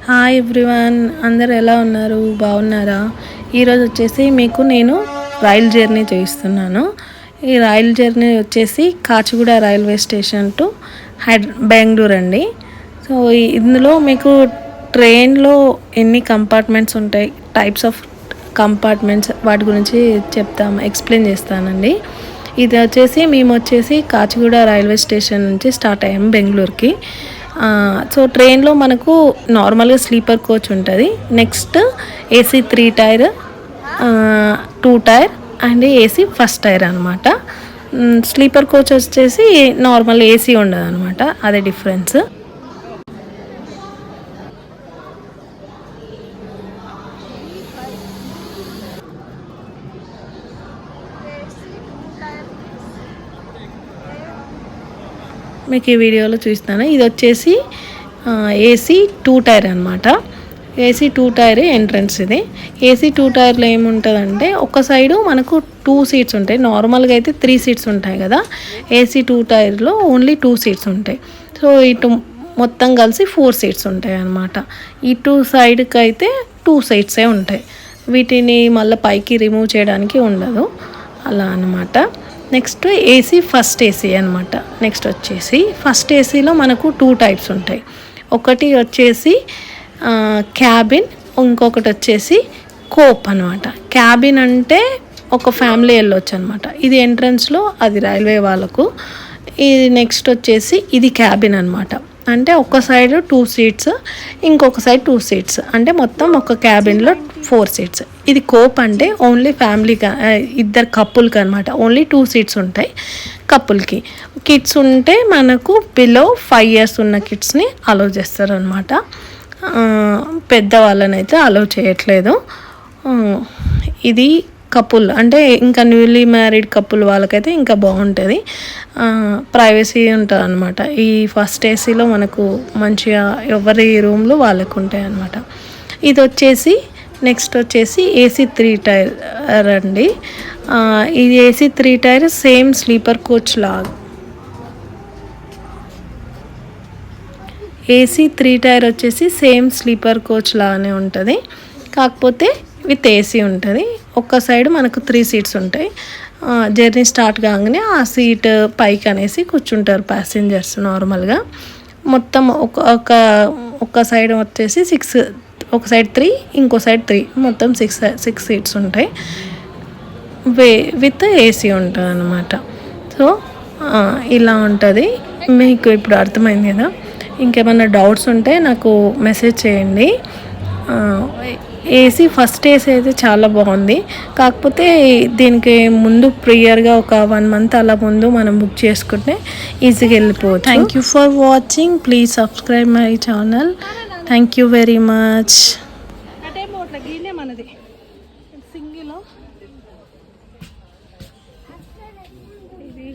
Hi everyone, అందరు ఎలా ఉన్నారు? బాగున్నారా? ఈరోజు వచ్చేసి మీకు నేను రైల్ జర్నీ చేయిస్తున్నాను. ఈ రైల్ జర్నీ వచ్చేసి Kacheguda railway station to Bengaluru అండి. సో ఇందులో మీకు ట్రైన్లో ఎన్ని కంపార్ట్మెంట్స్ ఉంటాయి, టైప్స్ ఆఫ్ కంపార్ట్మెంట్స్, వాటి గురించి ఎక్స్ప్లెయిన్ చేస్తానండి. ఇది వచ్చేసి మేము కాచిగూడ రైల్వే స్టేషన్ నుంచి స్టార్ట్ అయ్యాము బెంగళూరుకి. సో ట్రైన్లో మనకు నార్మల్గా స్లీపర్ కోచ్ ఉంటుంది. Next AC 3 tier, 2 tier and AC first tier అనమాట. స్లీపర్ కోచ్ వచ్చేసి నార్మల్ ఏసీ ఉండదు అనమాట, అదే డిఫరెన్స్. మీకు ఈ వీడియోలో చూస్తాను. ఇది వచ్చేసి ఏసీ 2 టైర్ అనమాట. AC 2 tier entrance. ఇది ఏసీ 2 టైర్లో ఏముంటుందంటే ఒక సైడు మనకు 2 సీట్స్ ఉంటాయి. నార్మల్గా అయితే 3 సీట్స్ ఉంటాయి కదా. ఏసీ 2 టైర్లో ఓన్లీ 2 సీట్స్ ఉంటాయి. సో ఇటు మొత్తం కలిసి 4 సీట్స్ ఉంటాయి అన్నమాట. ఇటు సైడ్కి అయితే 2 సీట్సే ఉంటాయి. వీటిని మళ్ళీ పైకి రిమూవ్ చేయడానికి ఉండదు, అలా అన్నమాట. నెక్స్ట్ ఏసీ ఫస్ట్ ఏసీ అనమాట. నెక్స్ట్ వచ్చేసి ఫస్ట్ ఏసీలో మనకు 2 టైప్స్ ఉంటాయి. ఒకటి వచ్చేసి క్యాబిన్, ఇంకొకటి వచ్చేసి కోప్ అనమాట. క్యాబిన్ అంటే ఒక ఫ్యామిలీ వెళ్ళొచ్చు అనమాట. ఇది ఎంట్రన్స్లో, అది రైల్వే వాళ్ళకు. ఇది నెక్స్ట్ వచ్చేసి ఇది క్యాబిన్ అనమాట. అంటే ఒక సైడ్ 2 సీట్స్, ఇంకొక సైడ్ 2 సీట్స్, అంటే మొత్తం ఒక క్యాబిన్లో 4 సీట్స్. ఇది కోప్ అంటే ఓన్లీ ఫ్యామిలీకి, ఇద్దరు కపుల్కి అనమాట. ఓన్లీ 2 సీట్స్ ఉంటాయి కపుల్కి. కిడ్స్ ఉంటే మనకు బిలో 5 years ఉన్న కిడ్స్ని అలౌ చేస్తారు అనమాట. పెద్దవాళ్ళని అయితే అలౌ చేయట్లేదు. ఇది కపుల్ అంటే ఇంకా న్యూలీ మ్యారీడ్ కపుల్ వాళ్ళకైతే ఇంకా బాగుంటుంది, ప్రైవసీ ఉంటుంది అనమాట. ఈ ఫస్ట్ ఏసీలో మనకు మంచిగా ఎవరి రూమ్లు వాళ్ళకు ఉంటాయి అన్నమాట. ఇది వచ్చేసి నెక్స్ట్ వచ్చేసి ఏసీ 3 టైర్ అండి. ఇది AC 3 tier same sleeper coach లాగా. ఏసీ 3 టైర్ వచ్చేసి సేమ్ స్లీపర్ కోచ్ లాగానే ఉంటుంది, కాకపోతే విత్ ఏసీ ఉంటుంది. ఒక్క సైడ్ మనకు 3 సీట్స్ ఉంటాయి. జర్నీ స్టార్ట్ కాగానే ఆ సీట్ పైకి అనేసి కూర్చుంటారు ప్యాసింజర్స్ నార్మల్గా. మొత్తం ఒక సైడ్ వచ్చేసి 6, ఒక సైడ్ 3, ఇంకో సైడ్ 3, మొత్తం 6 సీట్స్ ఉంటాయి. విత్ ఏసీ ఉంటుంది అన్నమాట. సో ఇలా ఉంటుంది. మీకు ఇప్పుడు అర్థమైంది కదా. ఇంకేమైనా డౌట్స్ ఉంటే నాకు మెసేజ్ చేయండి. ఏసీ ఫస్ట్ ఏసీ అయితే చాలా బాగుంది, కాకపోతే దీనికి ముందు ప్రియర్గా ఒక 1 month అలా ముందు మనం బుక్ చేసుకుంటే ఈజీగా వెళ్ళిపోవచ్చు. Thank you for watching. Please subscribe my channel. Thank you very much. మనది సింగిల్ ఇది